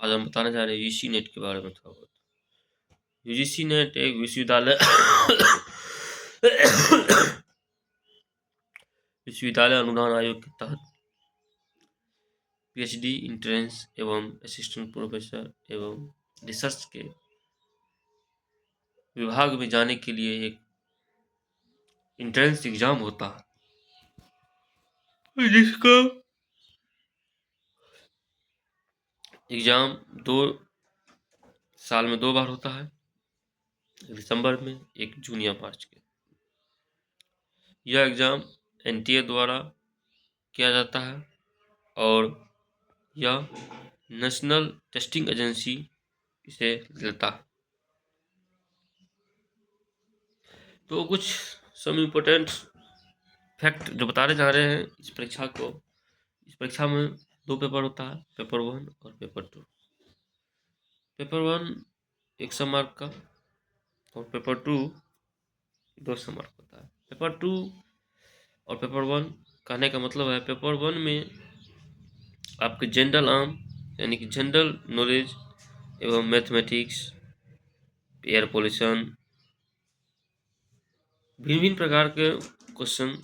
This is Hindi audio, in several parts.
आज हम बताने जा रहे हैं यूजीसी नेट के बारे में थोड़ा बहुत। यूजीसी नेट एक विश्वविद्यालय विश्वविद्यालय अनुदान आयोग के तहत पीएचडी इंट्रेंस एवं असिस्टेंट प्रोफेसर एवं रिसर्च के विभाग में जाने के लिए एक इंट्रेंस एग्जाम होता है, जिसका एग्जाम 2 साल में 2 बार होता है, एक दिसंबर में, एक जून या मार्च के। यह एग्जाम एनटीए द्वारा किया जाता है और यह नेशनल टेस्टिंग एजेंसी इसे लेता है। तो कुछ सम इम्पोर्टेंट फैक्ट जो बताने जा रहे हैं इस परीक्षा में 2 पेपर होता है, पेपर 1 और पेपर 2। पेपर 1 100 मार्क का और पेपर 2 200 मार्क होता है। पेपर 2 और पेपर 1 कहने का मतलब है, पेपर 1 में आपके जनरल आर्म यानी कि जनरल नॉलेज एवं मैथमेटिक्स, एयर पोल्यूशन, भिन्न भिन्न प्रकार के क्वेश्चन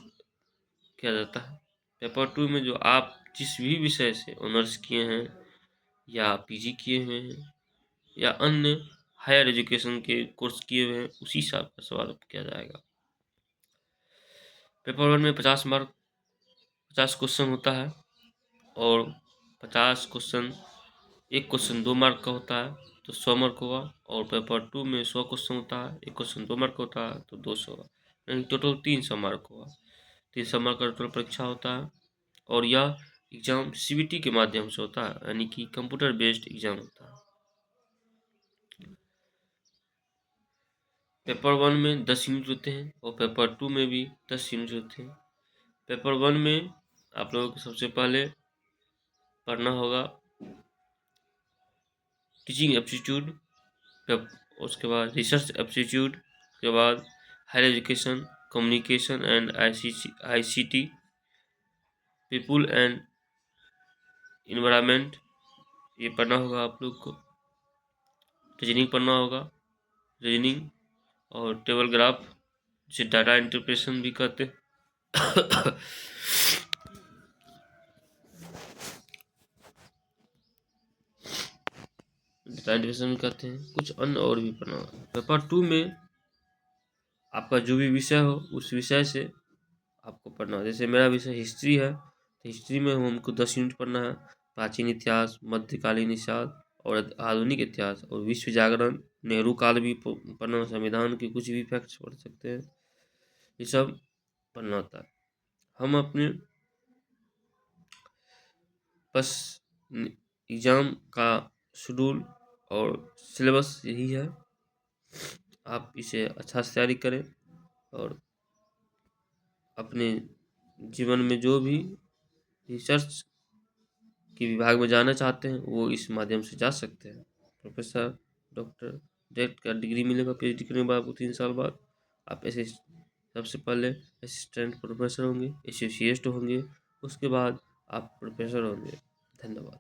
किया जाता है। पेपर 2 में जो आप जिस भी विषय से ऑनर्स किए हैं या पीजी किए हुए हैं या अन्य हायर एजुकेशन के कोर्स किए हुए हैं, उसी हिसाब का सवाल किया जाएगा। पेपर 1 में 50 क्वेश्चन होता है और 50 क्वेश्चन, एक क्वेश्चन 2 मार्क का होता है तो 100 मार्क हुआ। और पेपर 2 में 100 क्वेश्चन होता है, एक क्वेश्चन 2 मार्क का होता है तो 200 हुआ, यानी टोटल 300 मार्क हुआ। 300 मार्क का टोटल परीक्षा होता है और यह एग्जाम सीबीटी के माध्यम से होता है, यानी कि कंप्यूटर बेस्ड एग्जाम होता है। पेपर 1 में 10 यूनिट होते हैं और पेपर 2 में भी 10 यूनिट होते हैं। पेपर 1 में आप लोगों को सबसे पहले पढ़ना होगा टीचिंग एप्टीट्यूड, उसके बाद रिसर्च एप्टीट्यूड, उसके बाद higher education, communication and ICT, people and environment, ये पढ़ना होगा आप लोग को। रीजनिंग पढ़ना होगा, रीजनिंग और टेबल ग्राफ, जिसे डाटा इंटरप्रेशन भी कहते हैं डाटा इंटरप्रेशन भी कहते हैं, कुछ अन्य और भी पढ़ना होगा। पेपर 2 में आपका जो भी विषय हो उस विषय से आपको पढ़ना है। जैसे मेरा विषय हिस्ट्री है तो हिस्ट्री में हमको 10 यूनिट पढ़ना है। प्राचीन इतिहास, मध्यकालीन इतिहास और आधुनिक इतिहास और विश्व जागरण, नेहरू काल भी पढ़ना, संविधान के कुछ भी फैक्ट्स पढ़ सकते हैं, ये सब पढ़ना होता है। हम अपने बस एग्ज़ाम का शेड्यूल और सिलेबस यही है। आप इसे अच्छा से तैयारी करें और अपने जीवन में जो भी रिसर्च के विभाग में जाना चाहते हैं वो इस माध्यम से जा सकते हैं। प्रोफेसर, डॉक्टर, डायरेक्ट का डिग्री मिलेगा पीएचडी करने के बाद आपको 3 साल बाद। आप ऐसे सबसे पहले असिस्टेंट प्रोफेसर होंगे, एसोसिएट होंगे, उसके बाद आप प्रोफेसर होंगे। धन्यवाद।